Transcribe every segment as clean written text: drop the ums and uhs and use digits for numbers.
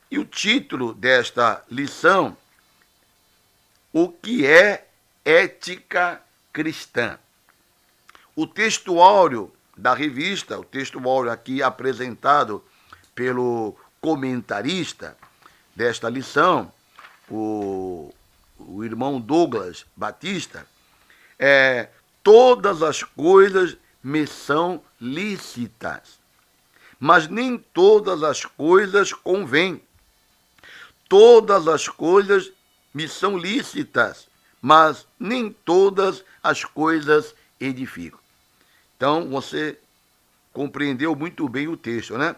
E o título desta lição, o que é ética cristã? O textuário da revista, o textuário aqui apresentado pelo comentarista desta lição, o irmão Douglas Batista, todas as coisas me são lícitas, mas nem todas as coisas convêm. Todas as coisas me são lícitas, mas nem todas as coisas edificam. Então, você compreendeu muito bem o texto, né?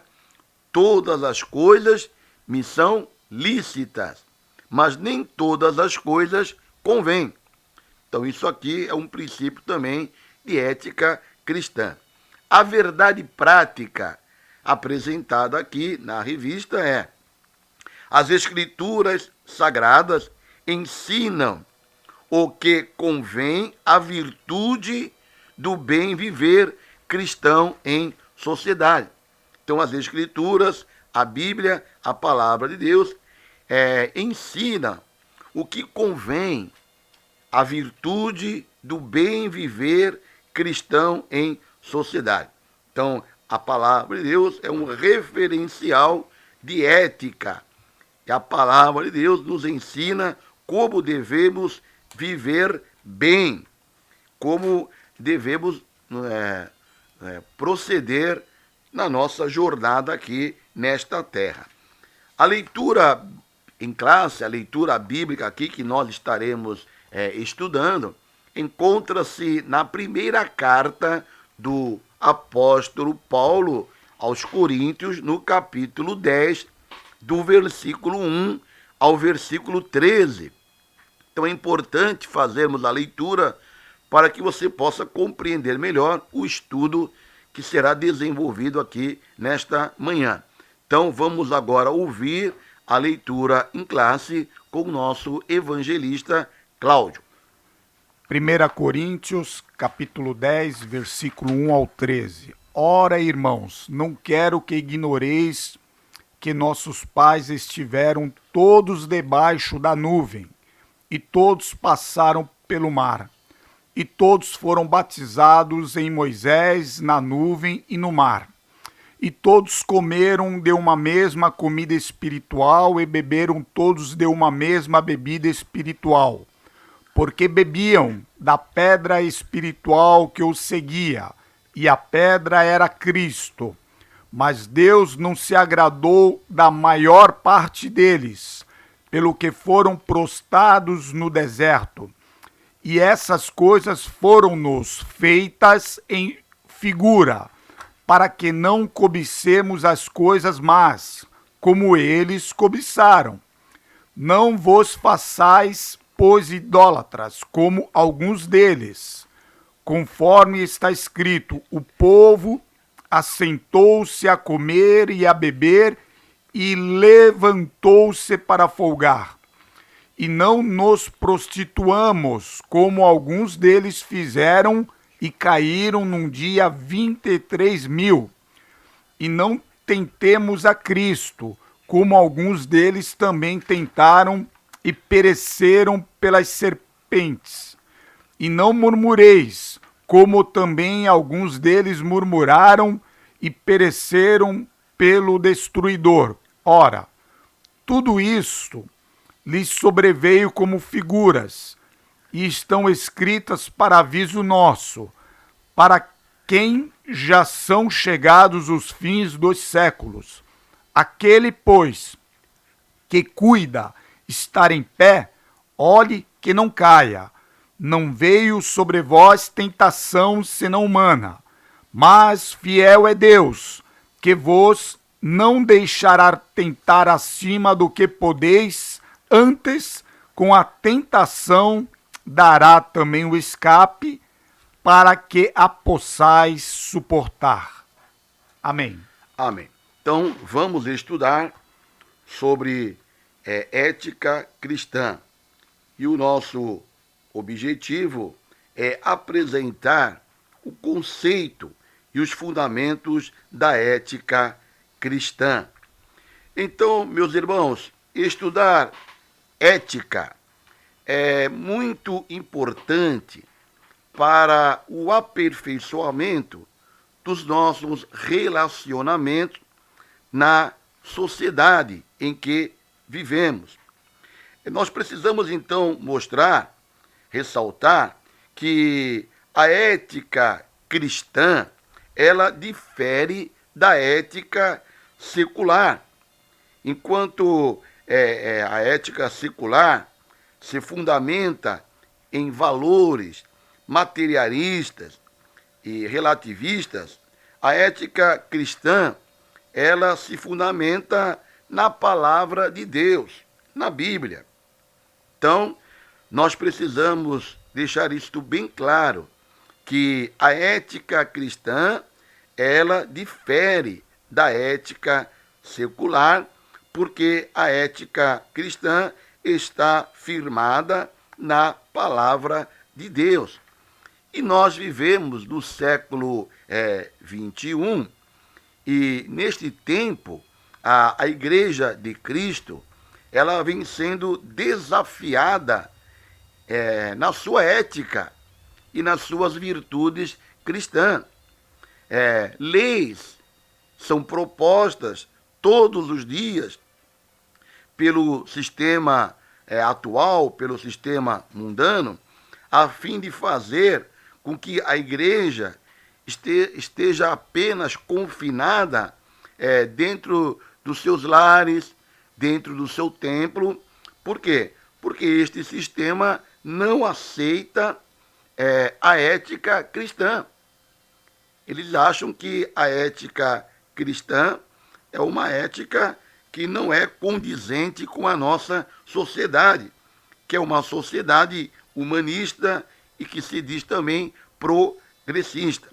Todas as coisas me são lícitas, mas nem todas as coisas convêm. Então, isso aqui é um princípio também de ética cristã. A verdade prática apresentada aqui na revista é: as Escrituras Sagradas ensinam o que convém à virtude do bem viver cristão em sociedade. Então, as Escrituras, a Bíblia, a Palavra de Deus, ensina o que convém à virtude do bem viver cristão em sociedade. Então, a Palavra de Deus é um referencial de ética. E a Palavra de Deus nos ensina como devemos viver bem, como devemos proceder na nossa jornada aqui nesta terra. A leitura em classe, a leitura bíblica aqui que nós estaremos estudando, encontra-se na primeira carta do apóstolo Paulo aos Coríntios, no capítulo 10, do versículo 1 ao versículo 13. Então é importante fazermos a leitura para que você possa compreender melhor o estudo que será desenvolvido aqui nesta manhã. Então vamos agora ouvir a leitura em classe com o nosso evangelista Cláudio. 1 Coríntios, capítulo 10, versículo 1 ao 13. Ora, irmãos, não quero que ignoreis que nossos pais estiveram todos debaixo da nuvem, e todos passaram pelo mar, e todos foram batizados em Moisés na nuvem e no mar. E todos comeram de uma mesma comida espiritual e beberam todos de uma mesma bebida espiritual, porque bebiam da pedra espiritual que os seguia, e a pedra era Cristo. Mas Deus não se agradou da maior parte deles, pelo que foram prostrados no deserto. E essas coisas foram-nos feitas em figura, para que não cobicemos as coisas más, como eles cobiçaram. Não vos façais, pois, idólatras, como alguns deles. Conforme está escrito, o povo assentou-se a comer e a beber, e levantou-se para folgar. E não nos prostituamos, como alguns deles fizeram, e caíram num dia 23.000. E não tentemos a Cristo, como alguns deles também tentaram, e pereceram pelas serpentes. E não murmureis, como também alguns deles murmuraram, e pereceram pelo destruidor. Ora, tudo isto lhes sobreveio como figuras, e estão escritas para aviso nosso, para quem já são chegados os fins dos séculos. Aquele, pois, que cuida estar em pé, olhe que não caia. Não veio sobre vós tentação senão humana, mas fiel é Deus, que vos não deixará tentar acima do que podeis, antes, com a tentação, dará também o escape, para que a possais suportar. Amém. Amém. Então, vamos estudar sobre ética cristã. E o nosso objetivo é apresentar o conceito e os fundamentos da ética cristã. Então, meus irmãos, estudar ética é muito importante para o aperfeiçoamento dos nossos relacionamentos na sociedade em que vivemos. Nós precisamos, então, mostrar, ressaltar, que a ética cristã, ela difere da ética secular. Enquanto a ética secular se fundamenta em valores materialistas e relativistas, a ética cristã, ela se fundamenta na palavra de Deus, na Bíblia. Então, nós precisamos deixar isto bem claro, que a ética cristã, ela difere da ética secular, porque a ética cristã está firmada na palavra de Deus. E nós vivemos no século XXI, e neste tempo, a Igreja de Cristo, ela vem sendo desafiada na sua ética e nas suas virtudes cristãs. Leis são propostas todos os dias pelo sistema atual, pelo sistema mundano, a fim de fazer com que a igreja esteja apenas confinada dentro dos seus lares, dentro do seu templo. Por quê? Porque este sistema não aceita a ética cristã. Eles acham que a ética cristã é uma ética que não é condizente com a nossa sociedade, que é uma sociedade humanista e que se diz também progressista.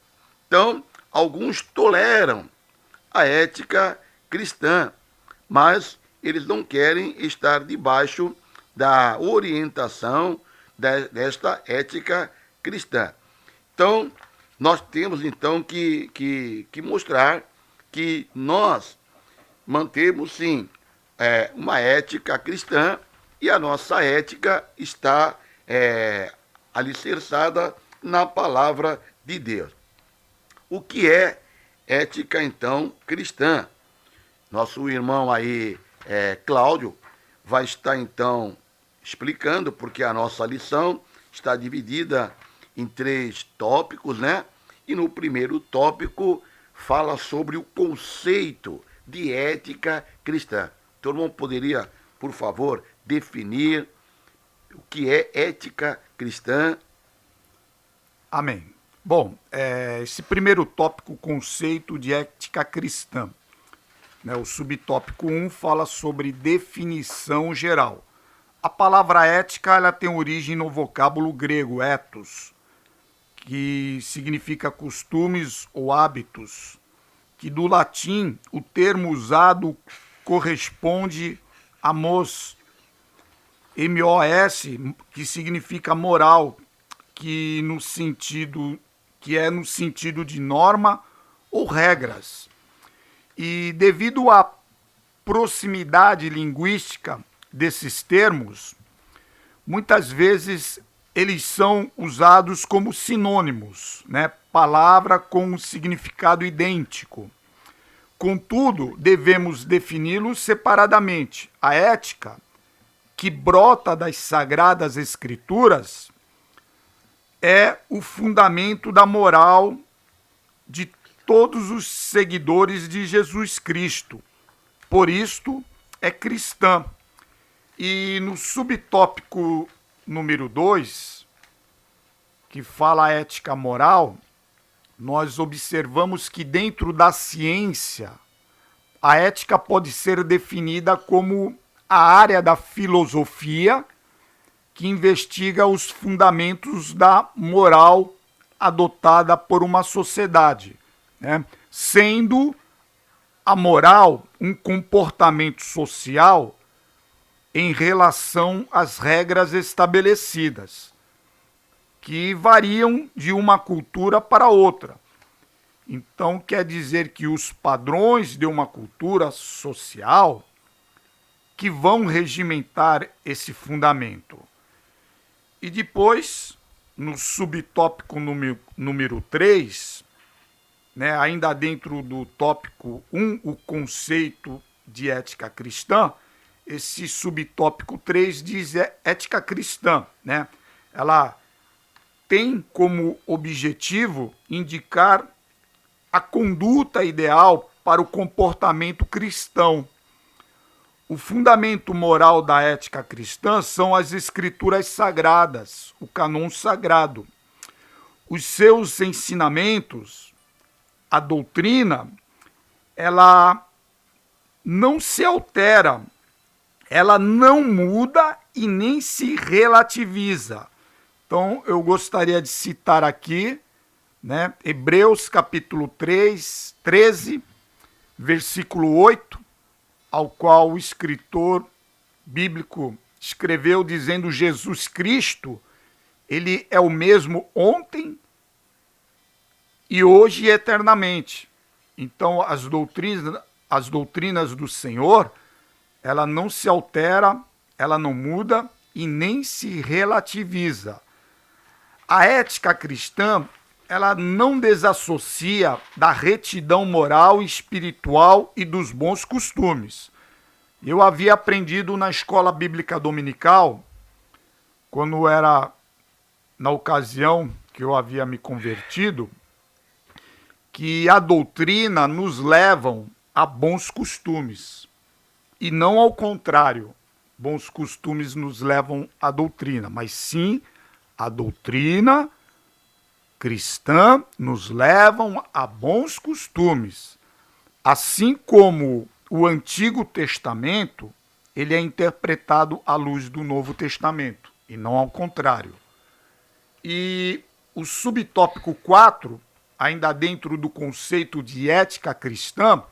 Então, alguns toleram a ética cristã, mas eles não querem estar debaixo da orientação desta ética cristã. Então, nós temos então que mostrar que nós mantemos sim uma ética cristã, e a nossa ética está alicerçada na palavra de Deus. O que é ética então cristã? Nosso irmão aí, Cláudio, vai estar então explicando, porque a nossa lição está dividida em 3 tópicos, né? E no primeiro tópico fala sobre o conceito de ética cristã. Então, o irmão poderia, por favor, definir o que é ética cristã? Amém. Bom, esse primeiro tópico, conceito de ética cristã, né, o subtópico 1 fala sobre definição geral. A palavra ética, ela tem origem no vocábulo grego ethos, que significa costumes ou hábitos, que do latim o termo usado corresponde a mos, M-O-S, que significa moral, que é no sentido de norma ou regras. E devido à proximidade linguística desses termos, muitas vezes eles são usados como sinônimos, né? Palavra com significado idêntico. Contudo, devemos defini-los separadamente. A ética, que brota das Sagradas Escrituras, é o fundamento da moral de todos os seguidores de Jesus Cristo. Por isto, é cristã. E no subtópico número 2, que fala a ética moral, nós observamos que dentro da ciência, a ética pode ser definida como a área da filosofia que investiga os fundamentos da moral adotada por uma sociedade, né? Sendo a moral um comportamento social em relação às regras estabelecidas, que variam de uma cultura para outra. Então, quer dizer que os padrões de uma cultura social que vão regimentar esse fundamento. E depois, no subtópico número 3, né, ainda dentro do tópico 1, o conceito de ética cristã, esse subtópico 3 diz ética cristã, né? Ela tem como objetivo indicar a conduta ideal para o comportamento cristão. O fundamento moral da ética cristã são as escrituras sagradas, o cânon sagrado. Os seus ensinamentos, a doutrina, ela não se altera, ela não muda e nem se relativiza. Então, eu gostaria de citar aqui, né, Hebreus capítulo 13, versículo 8, ao qual o escritor bíblico escreveu dizendo: Jesus Cristo, ele é o mesmo ontem e hoje e eternamente. Então, as doutrinas do Senhor, ela não se altera, ela não muda e nem se relativiza. A ética cristã, ela não desassocia da retidão moral e espiritual e dos bons costumes. Eu havia aprendido na escola bíblica dominical, quando era na ocasião que eu havia me convertido, que a doutrina nos leva a bons costumes. E não ao contrário, bons costumes nos levam à doutrina, mas sim a doutrina cristã nos levam a bons costumes. Assim como o Antigo Testamento, ele é interpretado à luz do Novo Testamento, e não ao contrário. E o subtópico 4, ainda dentro do conceito de ética cristã,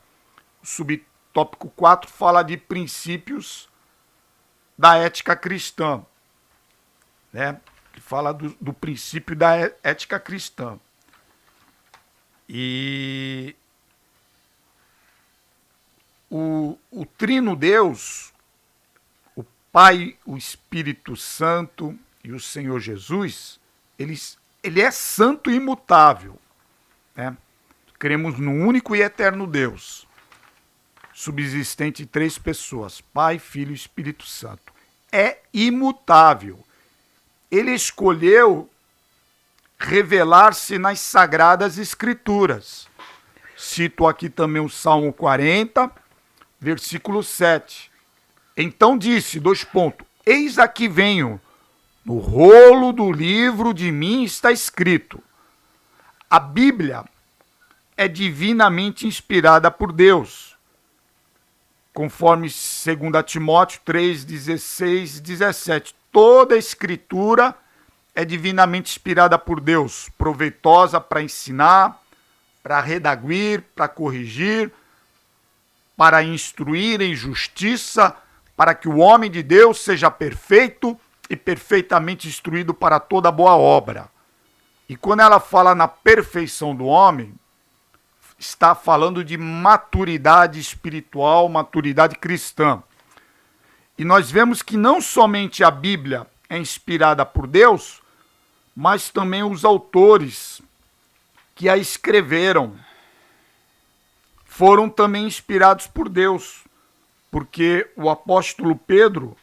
o subtópico 4 fala de princípios da ética cristã, né? Fala do princípio da ética cristã. E o Trino Deus, o Pai, o Espírito Santo e o Senhor Jesus, ele é santo e imutável, né? Cremos no único e eterno Deus, subsistente em 3 pessoas, Pai, Filho e Espírito Santo. É imutável. Ele escolheu revelar-se nas Sagradas Escrituras. Cito aqui também o Salmo 40, versículo 7. Então disse, eis aqui venho, no rolo do livro de mim está escrito. A Bíblia é divinamente inspirada por Deus, conforme 2 Timóteo 3, 16 e 17. Toda a escritura é divinamente inspirada por Deus, proveitosa para ensinar, para redaguir, para corrigir, para instruir em justiça, para que o homem de Deus seja perfeito e perfeitamente instruído para toda boa obra. E quando ela fala na perfeição do homem, está falando de maturidade espiritual, maturidade cristã. E nós vemos que não somente a Bíblia é inspirada por Deus, mas também os autores que a escreveram foram também inspirados por Deus, porque o apóstolo Pedro,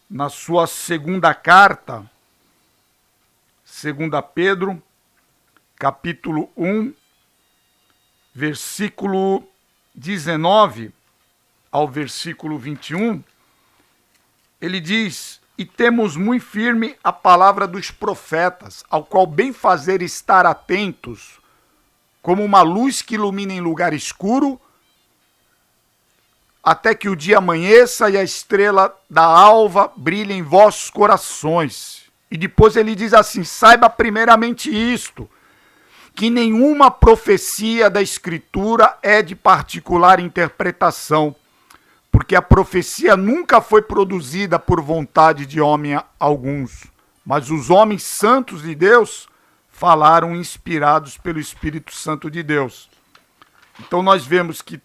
na sua segunda carta, 2 Pedro, capítulo 1, versículo 19 ao versículo 21, ele diz: e temos muito firme a palavra dos profetas, ao qual bem fazer estar atentos, como uma luz que ilumina em lugar escuro, até que o dia amanheça e a estrela da alva brilhe em vossos corações. E depois ele diz assim: saiba primeiramente isto, que nenhuma profecia da Escritura é de particular interpretação, porque a profecia nunca foi produzida por vontade de homem alguns, mas os homens santos de Deus falaram inspirados pelo Espírito Santo de Deus. Então nós vemos que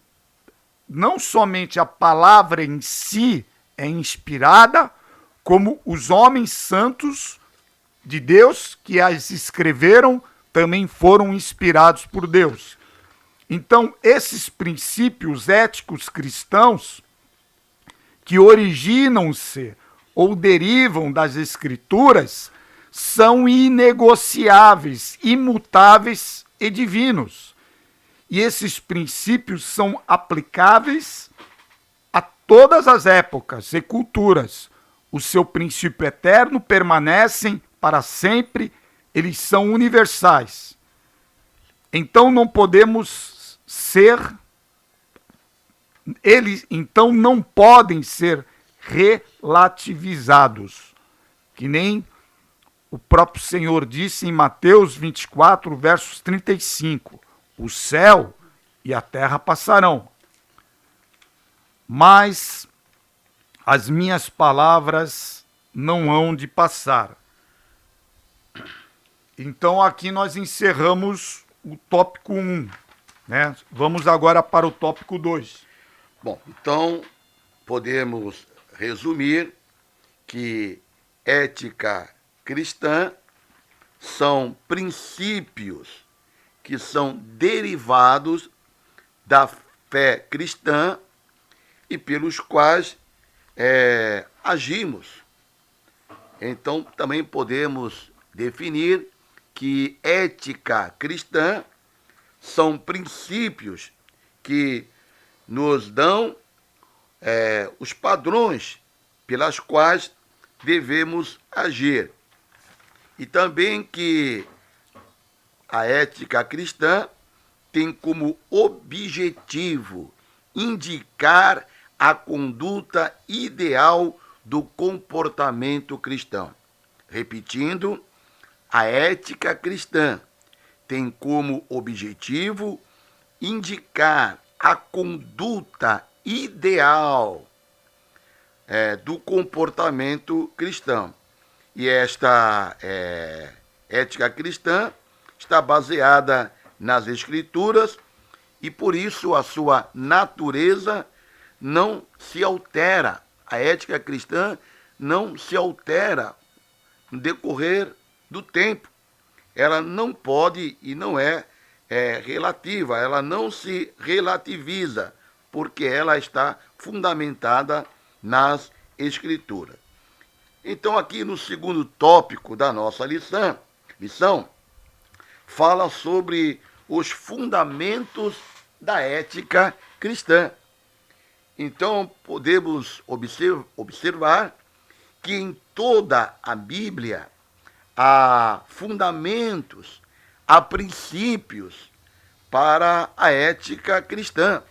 não somente a palavra em si é inspirada, como os homens santos de Deus que as escreveram também foram inspirados por Deus. Então, esses princípios éticos cristãos que originam-se ou derivam das Escrituras são inegociáveis, imutáveis e divinos. E esses princípios são aplicáveis a todas as épocas e culturas. O seu princípio eterno permanecem para sempre, eles são universais. Então não podemos ser, eles então não podem ser relativizados, que nem o próprio Senhor disse em Mateus 24, versos 35, o céu e a terra passarão, mas as minhas palavras não hão de passar. Então aqui nós encerramos o tópico 1, né? Vamos agora para o tópico 2. Bom, então podemos resumir que ética cristã são princípios que são derivados da fé cristã e pelos quais agimos. Então também podemos definir que ética cristã são princípios que nos dão os padrões pelas quais devemos agir. E também que a ética cristã tem como objetivo indicar a conduta ideal do comportamento cristão. Repetindo, a ética cristã tem como objetivo indicar a conduta ideal do comportamento cristão. E esta ética cristã está baseada nas Escrituras e, por isso, a sua natureza não se altera. A ética cristã não se altera no decorrer do tempo. Ela não pode e não é relativa, ela não se relativiza, porque ela está fundamentada nas Escrituras. Então, aqui no segundo tópico da nossa lição fala sobre os fundamentos da ética cristã. Então, podemos observar que em toda a Bíblia há fundamentos, há princípios para a ética cristã.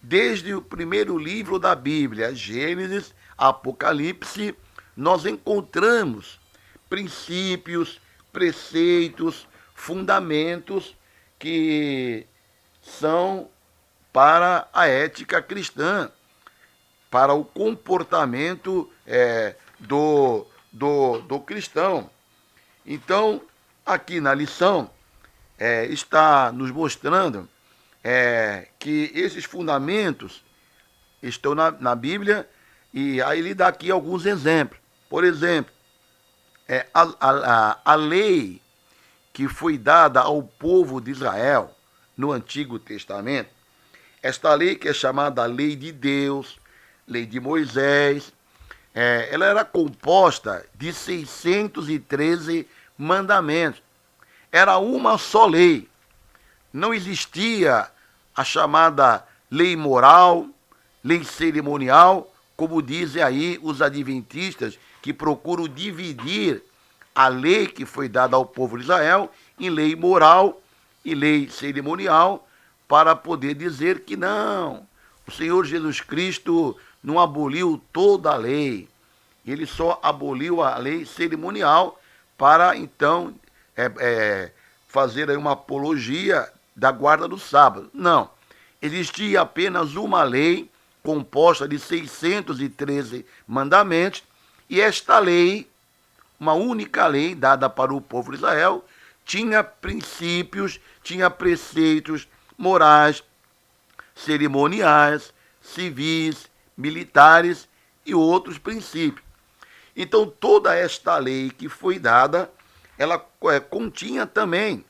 Desde o primeiro livro da Bíblia, Gênesis, Apocalipse, nós encontramos princípios, preceitos, fundamentos que são para a ética cristã, para o comportamento do cristão. Então, aqui na lição, está nos mostrando que esses fundamentos estão na Bíblia, e aí ele dá aqui alguns exemplos. Por exemplo, a lei que foi dada ao povo de Israel no Antigo Testamento, esta lei que é chamada Lei de Deus, Lei de Moisés, ela era composta de 613 mandamentos. Era uma só lei. Não existia a chamada lei moral, lei cerimonial, como dizem aí os adventistas, que procuram dividir a lei que foi dada ao povo de Israel em lei moral e lei cerimonial, para poder dizer que não, o Senhor Jesus Cristo não aboliu toda a lei, ele só aboliu a lei cerimonial para, então, fazer aí uma apologia da guarda do sábado. Não, existia apenas uma lei composta de 613 mandamentos, e esta lei, uma única lei dada para o povo de Israel, tinha princípios, tinha preceitos morais, cerimoniais, civis, militares e outros princípios. Então, toda esta lei que foi dada, ela continha também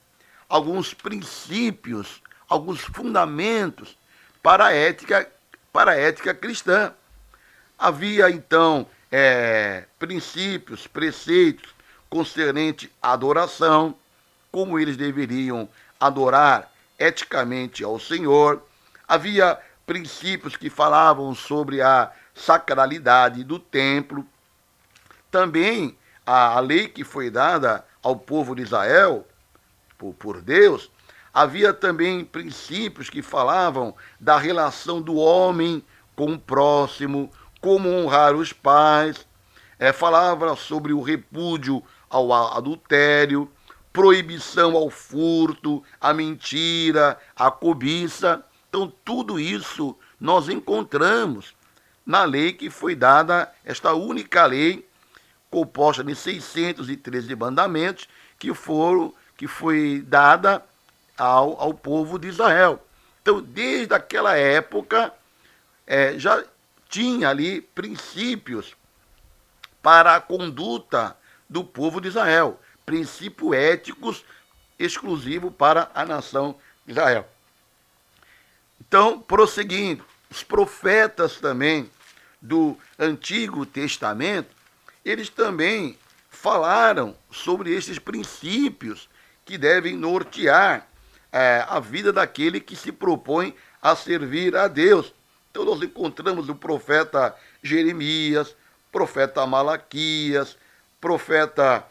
alguns princípios, alguns fundamentos para a ética cristã. Havia, então, princípios, preceitos concernentes à adoração, como eles deveriam adorar eticamente ao Senhor. Havia princípios que falavam sobre a sacralidade do templo. Também a lei que foi dada ao povo de Israel, por Deus, havia também princípios que falavam da relação do homem com o próximo, como honrar os pais, falava sobre o repúdio ao adultério, proibição ao furto, à mentira, à cobiça. Então, tudo isso nós encontramos na lei que foi dada, esta única lei, composta de 613 mandamentos, que foi dada ao povo de Israel. Então, desde aquela época, já tinha ali princípios para a conduta do povo de Israel, princípios éticos exclusivos para a nação de Israel. Então, prosseguindo, os profetas também do Antigo Testamento, eles também falaram sobre esses princípios que devem nortear a vida daquele que se propõe a servir a Deus. Então nós encontramos o profeta Jeremias, profeta Malaquias, profeta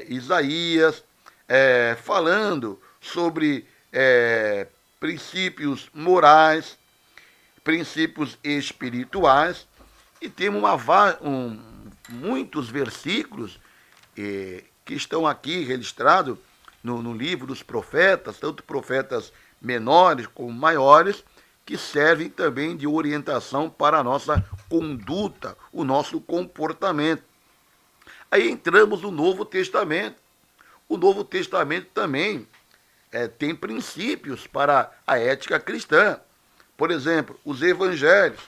Isaías, falando sobre princípios morais, princípios espirituais, e temos muitos versículos que estão aqui registrados no livro dos profetas, tanto profetas menores como maiores, que servem também de orientação para a nossa conduta, o nosso comportamento. Aí entramos no Novo Testamento. O Novo Testamento também tem princípios para a ética cristã. Por exemplo, os evangelhos.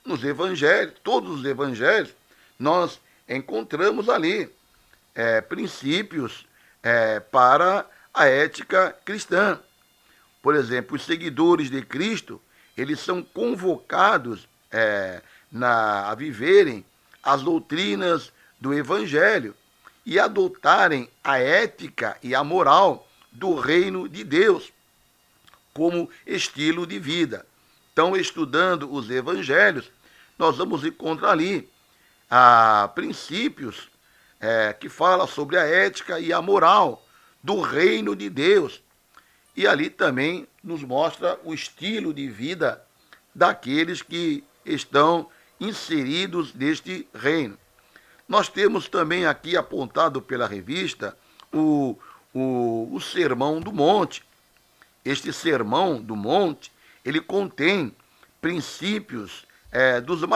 Nos evangelhos, todos os evangelhos, nós encontramos ali princípios para a ética cristã. Por exemplo, os seguidores de Cristo, eles são convocados a viverem as doutrinas do Evangelho e adotarem a ética e a moral do reino de Deus como estilo de vida. Então, estudando os Evangelhos, nós vamos encontrar ali princípios que falam sobre a ética e a moral do reino de Deus. E ali também nos mostra o estilo de vida daqueles que estão inseridos neste reino. Nós temos também aqui apontado pela revista o Sermão do Monte. Este Sermão do Monte, ele contém princípios do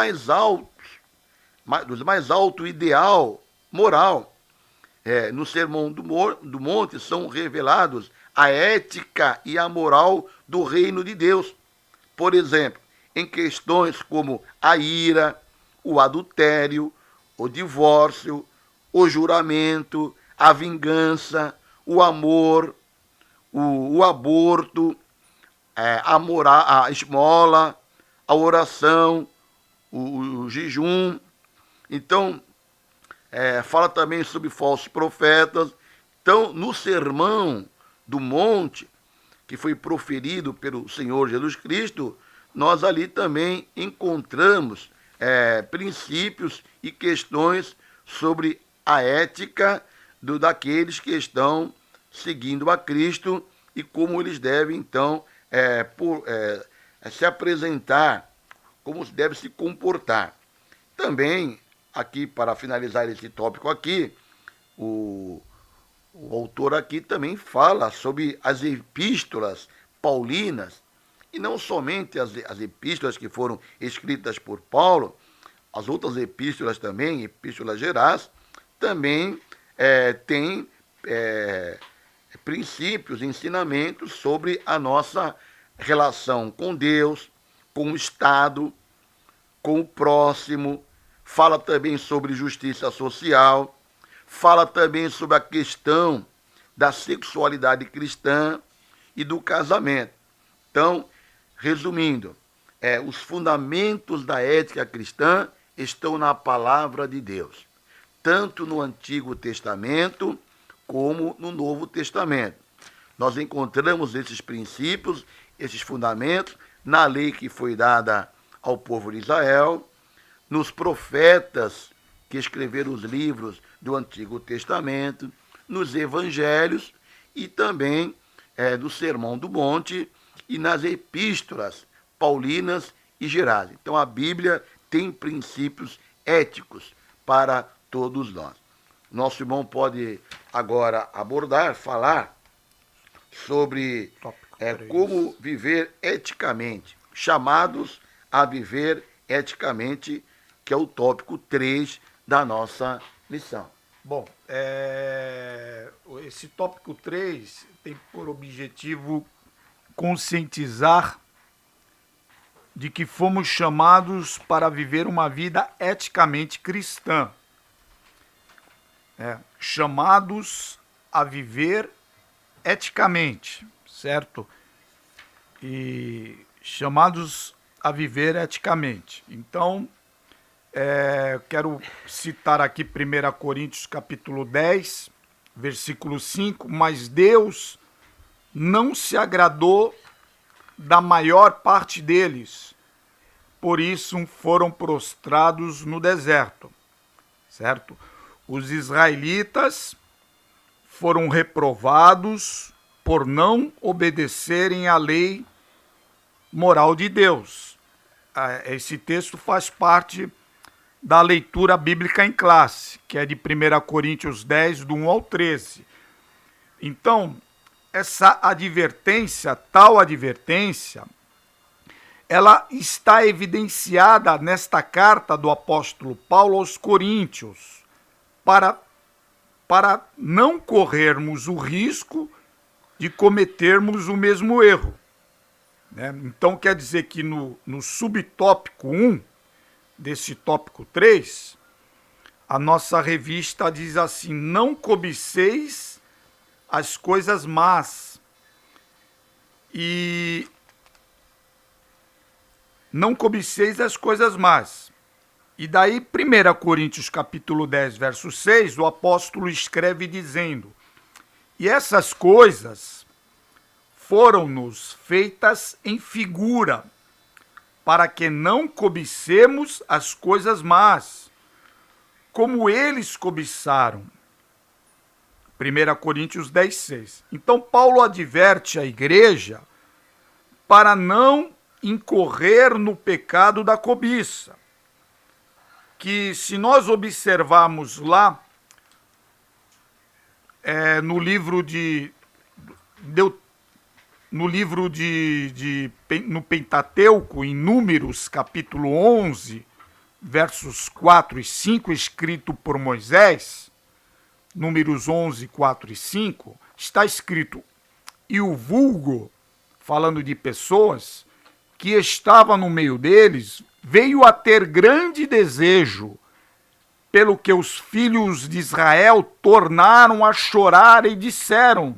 mais alto ideal moral. No Sermão do Monte são revelados a ética e a moral do reino de Deus. Por exemplo, em questões como a ira, o adultério, o divórcio, o juramento, a vingança, o amor, o aborto, a esmola, a oração, o jejum. Então, fala também sobre falsos profetas. Então, no Sermão do Monte, que foi proferido pelo Senhor Jesus Cristo, nós ali também encontramos princípios e questões sobre a ética daqueles que estão seguindo a Cristo e como eles devem, então, se apresentar, como deve se comportar. Também, aqui, para finalizar esse tópico aqui, o autor aqui também fala sobre as epístolas paulinas, e não somente as epístolas que foram escritas por Paulo, as outras epístolas também, epístolas gerais, também têm princípios, ensinamentos sobre a nossa relação com Deus, com o Estado, com o próximo, fala também sobre justiça social, fala também sobre a questão da sexualidade cristã e do casamento. Então, resumindo, os fundamentos da ética cristã estão na palavra de Deus, tanto no Antigo Testamento como no Novo Testamento. Nós encontramos esses princípios, esses fundamentos, na lei que foi dada ao povo de Israel, nos profetas que escreveram os livros do Antigo Testamento, nos evangelhos e também do Sermão do Monte e nas epístolas paulinas e gerais. Então a Bíblia tem princípios éticos para todos nós. Nosso irmão pode agora falar sobre como viver eticamente, chamados a viver eticamente, que é o tópico 3 da nossa lição. Bom, esse tópico 3 tem por objetivo conscientizar de que fomos chamados para viver uma vida eticamente cristã. Chamados a viver eticamente, certo? E chamados a viver eticamente. Então, quero citar aqui 1 Coríntios capítulo 10, versículo 5, mas Deus não se agradou da maior parte deles, por isso foram prostrados no deserto, certo? Os israelitas foram reprovados por não obedecerem à lei moral de Deus. Esse texto faz parte da leitura bíblica em classe, que é de 1 Coríntios 10, do 1 ao 13. Então, essa advertência, tal advertência, ela está evidenciada nesta carta do apóstolo Paulo aos Coríntios, para não corrermos o risco de cometermos o mesmo erro. Então, quer dizer que no subtópico 1, desse tópico 3, a nossa revista diz assim: não cobiceis as coisas más. E não cobiceis as coisas más. E daí, 1 Coríntios capítulo 10, verso 6, o apóstolo escreve dizendo: e essas coisas foram-nos feitas em figura, para que não cobicemos as coisas más, como eles cobiçaram. 1 Coríntios 10, 6. Então, Paulo adverte a igreja para não incorrer no pecado da cobiça, que se nós observarmos lá, no Pentateuco, em Números, capítulo 11, versos 4 e 5, escrito por Moisés, Números 11, 4 e 5, está escrito: e o vulgo, falando de pessoas, que estava no meio deles, veio a ter grande desejo, pelo que os filhos de Israel tornaram a chorar e disseram: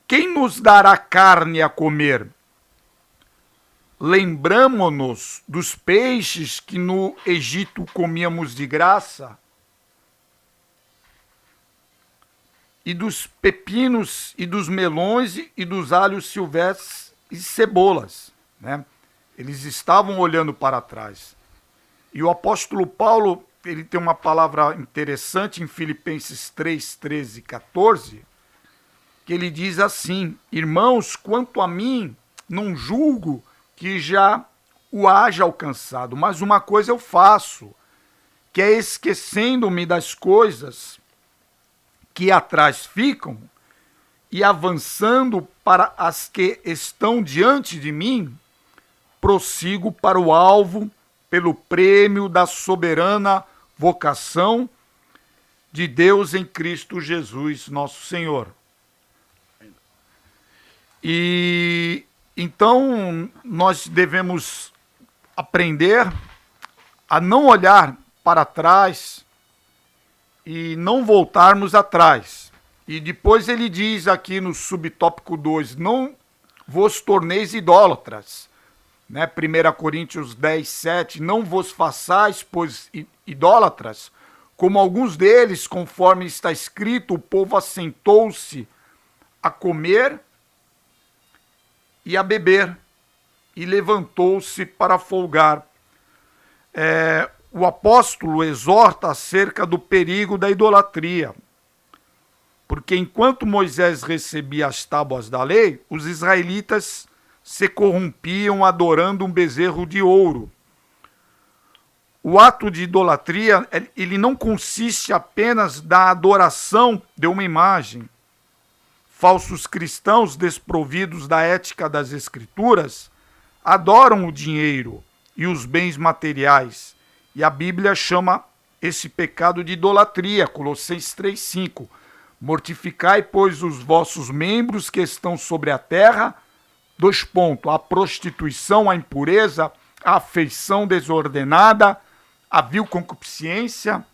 quem nos dará carne a comer? Lembramo-nos dos peixes que no Egito comíamos de graça, e dos pepinos, e dos melões, e dos alhos silvestres e cebolas. Eles estavam olhando para trás. E o apóstolo Paulo, ele tem uma palavra interessante em Filipenses 3, 13 e 14, que ele diz assim: irmãos, quanto a mim, não julgo que já o haja alcançado, mas uma coisa eu faço, que é esquecendo-me das coisas que atrás ficam e avançando para as que estão diante de mim, prossigo para o alvo, pelo prêmio da soberana vocação de Deus em Cristo Jesus, nosso Senhor. E então nós devemos aprender a não olhar para trás e não voltarmos atrás. E depois ele diz aqui no subtópico 2, não vos torneis idólatras. Né? 1 Coríntios 10, 7, não vos façais, pois, idólatras, como alguns deles, conforme está escrito, o povo assentou-se a comer e a beber, e levantou-se para folgar. O apóstolo exorta acerca do perigo da idolatria, porque enquanto Moisés recebia as tábuas da lei, os israelitas se corrompiam adorando um bezerro de ouro. O ato de idolatria, ele não consiste apenas na adoração de uma imagem. Falsos cristãos desprovidos da ética das escrituras adoram o dinheiro e os bens materiais. E a Bíblia chama esse pecado de idolatria, Colossenses 3,5. Mortificai, pois, os vossos membros que estão sobre a terra, a prostituição, a impureza, a afeição desordenada, a vil concupiscência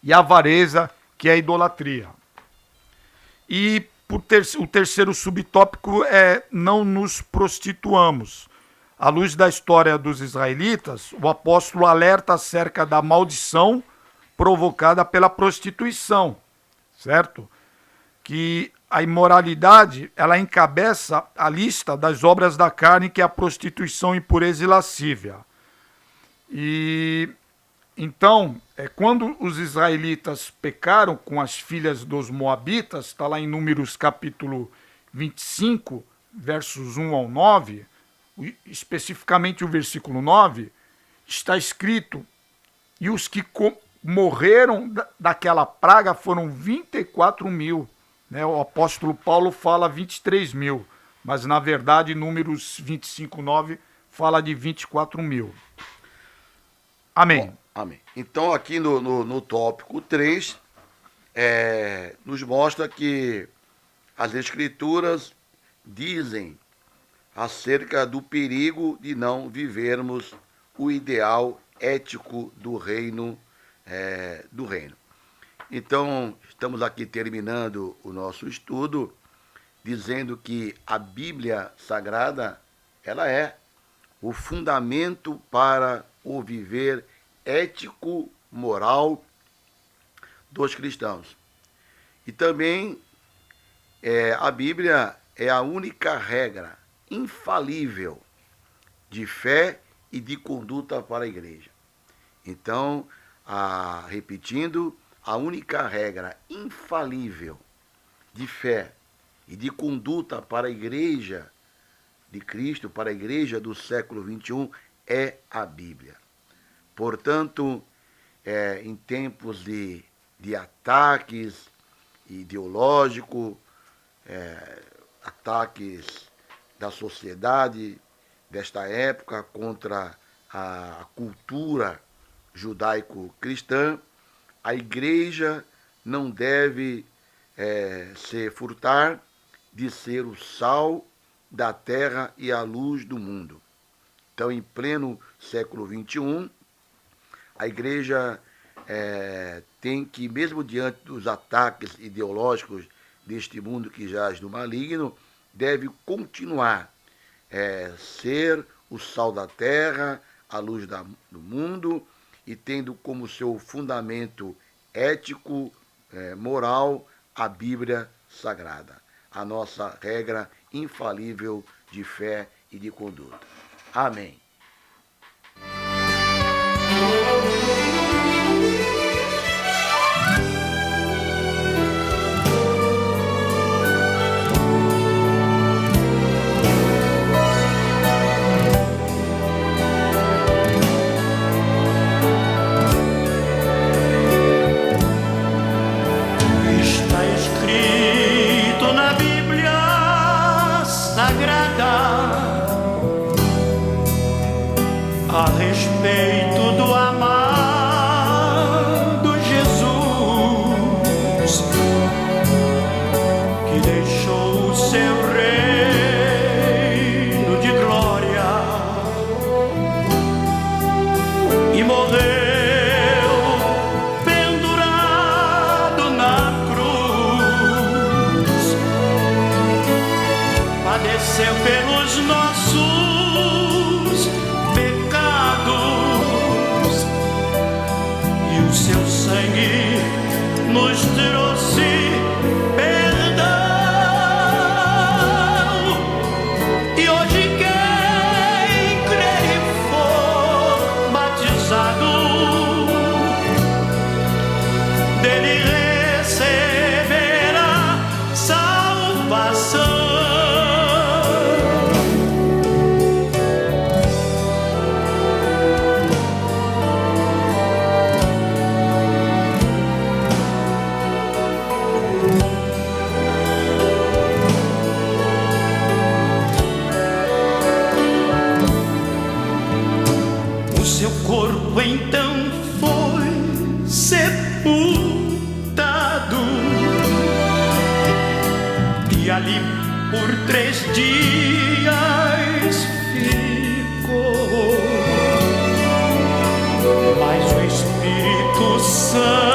e a avareza, que é a idolatria. E o terceiro subtópico é não nos prostituamos. À luz da história dos israelitas, o apóstolo alerta acerca da maldição provocada pela prostituição, certo? Que a imoralidade, ela encabeça a lista das obras da carne, que é a prostituição, impureza e lascívia. E então, quando os israelitas pecaram com as filhas dos moabitas, está lá em Números capítulo 25, versos 1 ao 9, especificamente o versículo 9, está escrito, e os que morreram daquela praga foram 24 mil. Né? O apóstolo Paulo fala 23 mil, mas na verdade Números 25, 9 fala de 24 mil. Amém. Bom, amém. Então aqui no tópico 3, nos mostra que as escrituras dizem acerca do perigo de não vivermos o ideal ético do reino. Então, estamos aqui terminando o nosso estudo, dizendo que a Bíblia Sagrada, ela é o fundamento para o viver ético, moral dos cristãos. E também a Bíblia é a única regra infalível de fé e de conduta para a igreja. Então, repetindo, a única regra infalível de fé e de conduta para a igreja de Cristo, para a igreja do século XXI, é a Bíblia. Portanto, em tempos de ataques ideológicos, ataques da sociedade desta época contra a cultura judaico-cristã, a igreja não deve se furtar de ser o sal da terra e a luz do mundo. Então, em pleno século XXI, a igreja tem que, mesmo diante dos ataques ideológicos deste mundo que jaz no maligno, deve continuar ser o sal da terra, a luz do mundo, e tendo como seu fundamento ético, moral, a Bíblia Sagrada, a nossa regra infalível de fé e de conduta. Amém. então foi sepultado, e ali por 3 dias ficou. Mas o Espírito Santo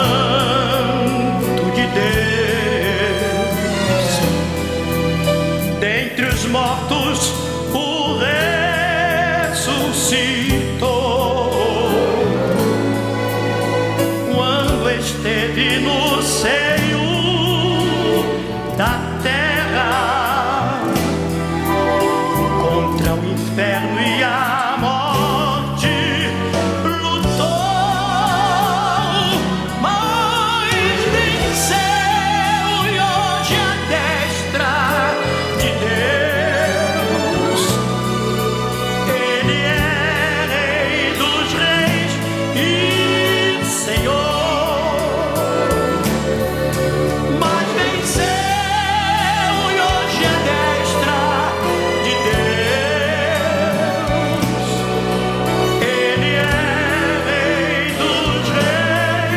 de Deus, dentre os mortos, o ressuscitou, quando esteve no seio da terra, contra o inferno e a morte lutou, mas venceu, e hoje à destra de Deus ele é Rei dos Reis e Senhor. Mas venceu, e hoje à destra de Deus ele é Rei dos Reis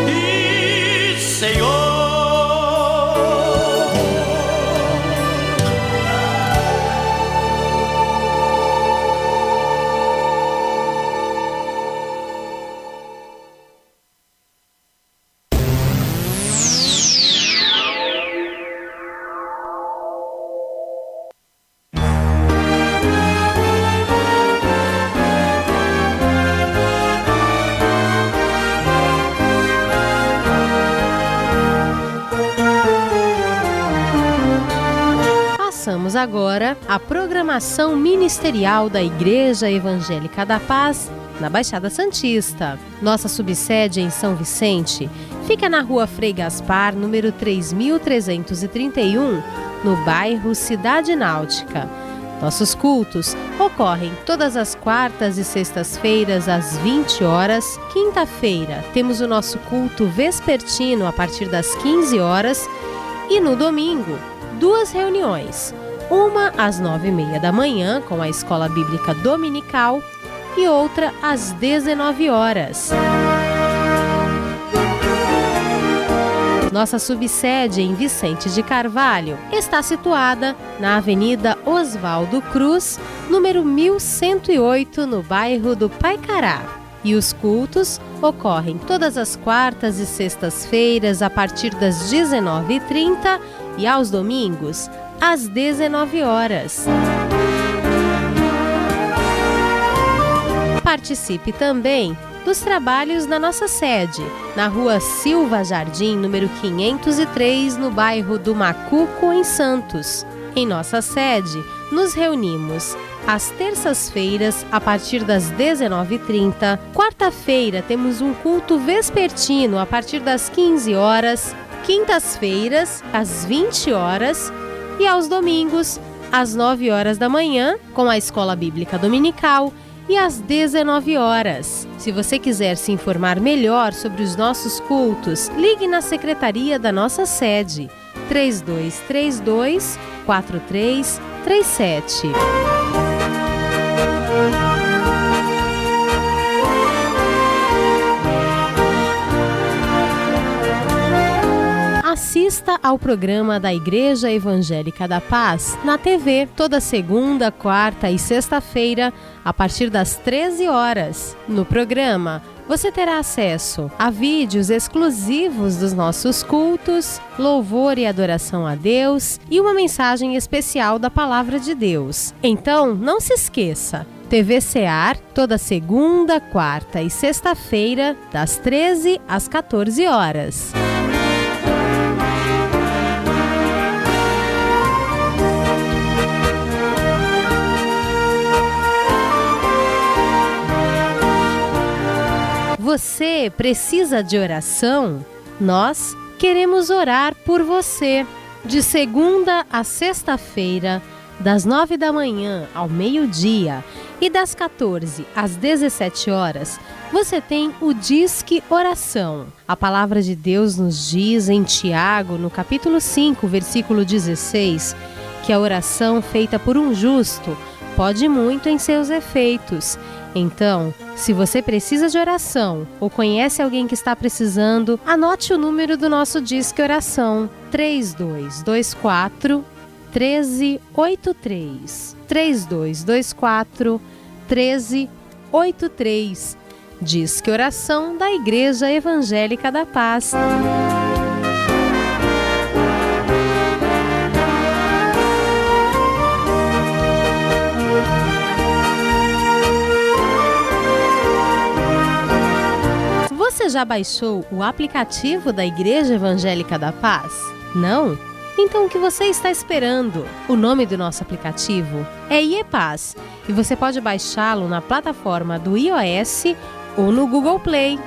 e Senhor. Passamos agora à programação ministerial da Igreja Evangélica da Paz, na Baixada Santista. Nossa subsede em São Vicente fica na Rua Frei Gaspar, número 3331, no bairro Cidade Náutica. Nossos cultos ocorrem todas as quartas e sextas-feiras às 20 horas. Quinta-feira temos o nosso culto vespertino a partir das 15 horas. E no domingo, 2 reuniões. Uma às 9h30 da manhã, com a Escola Bíblica Dominical, e outra às 19 horas. Nossa subsede em Vicente de Carvalho está situada na Avenida Oswaldo Cruz, número 1108, no bairro do Paicará. E os cultos ocorrem todas as quartas e sextas-feiras a partir das 19h30 e aos domingos às 19 horas. Participe também dos trabalhos na nossa sede, na Rua Silva Jardim, número 503, no bairro do Macuco, em Santos. Em nossa sede, nos reunimos às terças-feiras, a partir das 19h30. Quarta-feira, temos um culto vespertino, a partir das 15 horas. Quintas-feiras, às 20 horas. E aos domingos, às 9 horas da manhã, com a Escola Bíblica Dominical, e às 19 horas. Se você quiser se informar melhor sobre os nossos cultos, ligue na secretaria da nossa sede, 3232-4337. Assista ao programa da Igreja Evangélica da Paz na TV, toda segunda, quarta e sexta-feira, a partir das 13 horas. No programa, você terá acesso a vídeos exclusivos dos nossos cultos, louvor e adoração a Deus e uma mensagem especial da Palavra de Deus. Então, não se esqueça, TV Cear, toda segunda, quarta e sexta-feira, das 13 às 14 horas. Você precisa de oração? Nós queremos orar por você. De segunda a sexta-feira, das 9 da manhã ao meio-dia e das 14 às 17 horas, você tem o Disque Oração. A palavra de Deus nos diz em Tiago, no capítulo 5, versículo 16, que a oração feita por um justo pode muito em seus efeitos. Então, se você precisa de oração ou conhece alguém que está precisando, anote o número do nosso Disque Oração: 3224 1383. 3224 1383. Disque Oração da Igreja Evangélica da Paz. Você já baixou o aplicativo da Igreja Evangélica da Paz? Não? Então o que você está esperando? O nome do nosso aplicativo é IEPaz e você pode baixá-lo na plataforma do iOS ou no Google Play.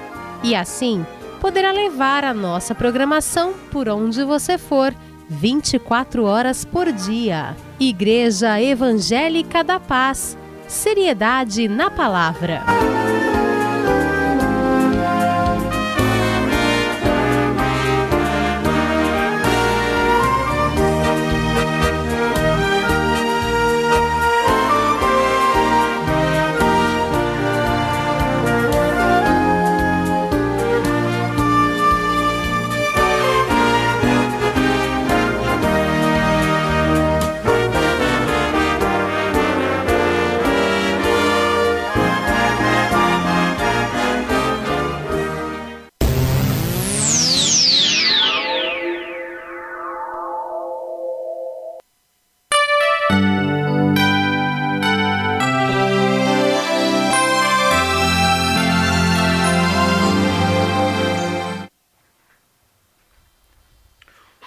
E assim, poderá levar a nossa programação por onde você for, 24 horas por dia. Igreja Evangélica da Paz. Seriedade na palavra.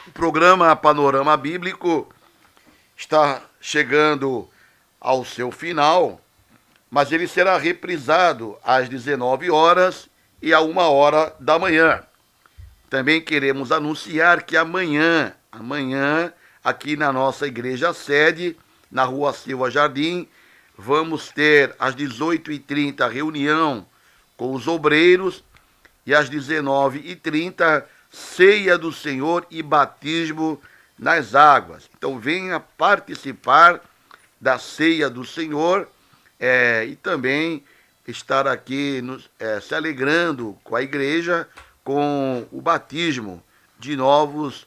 O programa Panorama Bíblico está chegando ao seu final, mas ele será reprisado às 19 horas e à 1 hora da manhã. Também queremos anunciar que amanhã, aqui na nossa igreja sede, na Rua Silva Jardim, vamos ter às 18h30 reunião com os obreiros e às 19h30 ceia do Senhor e batismo nas águas. Então venha participar da ceia do Senhor e também estar aqui se alegrando com a igreja com o batismo de novos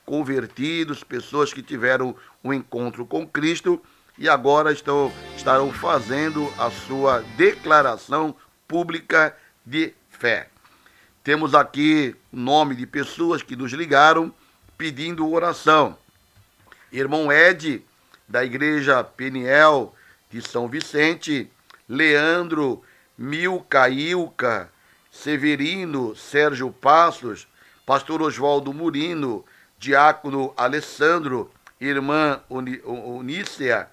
convertidos, pessoas que tiveram um encontro com Cristo e agora estarão fazendo a sua declaração pública de fé. Temos aqui o nome de pessoas que nos ligaram pedindo oração. Irmão Ed, da Igreja Peniel de São Vicente, Leandro, Milka, Ilka, Severino, Sérgio Passos, Pastor Oswaldo Murino, Diácono Alessandro, Irmã Onícia,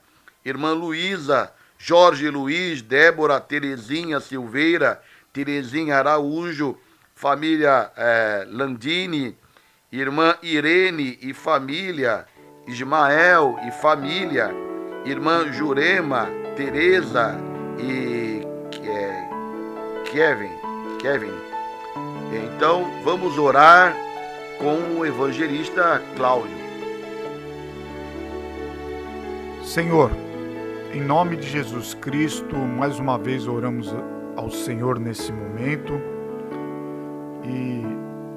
Irmã Luísa, Jorge Luiz, Débora, Terezinha Silveira, Terezinha Araújo, família Landini, Irmã Irene e família, Ismael e família, Irmã Jurema, Tereza e Kevin. Então, vamos orar com o evangelista Cláudio. Senhor, em nome de Jesus Cristo, mais uma vez oramos ao Senhor nesse momento e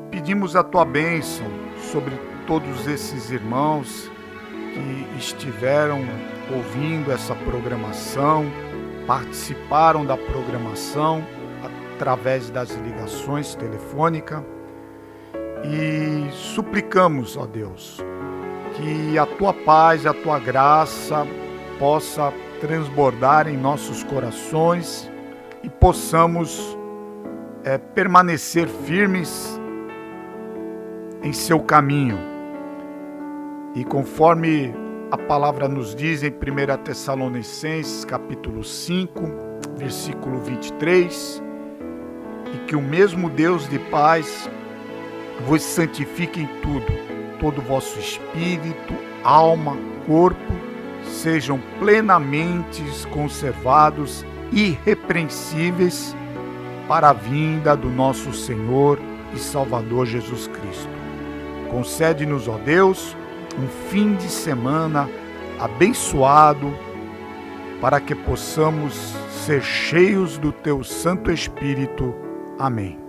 pedimos a Tua bênção sobre todos esses irmãos que estiveram ouvindo essa programação, participaram da programação através das ligações telefônicas e suplicamos, ó Deus, que a Tua paz, a Tua graça possa transbordar em nossos corações e possamos permanecer firmes em seu caminho. E conforme a palavra nos diz em 1 Tessalonicenses, capítulo 5, versículo 23, e que o mesmo Deus de paz vos santifique em tudo, todo o vosso espírito, alma, corpo, sejam plenamente conservados, irrepreensíveis, para a vinda do nosso Senhor e Salvador Jesus Cristo. Concede-nos, ó Deus, um fim de semana abençoado para que possamos ser cheios do Teu Santo Espírito. Amém.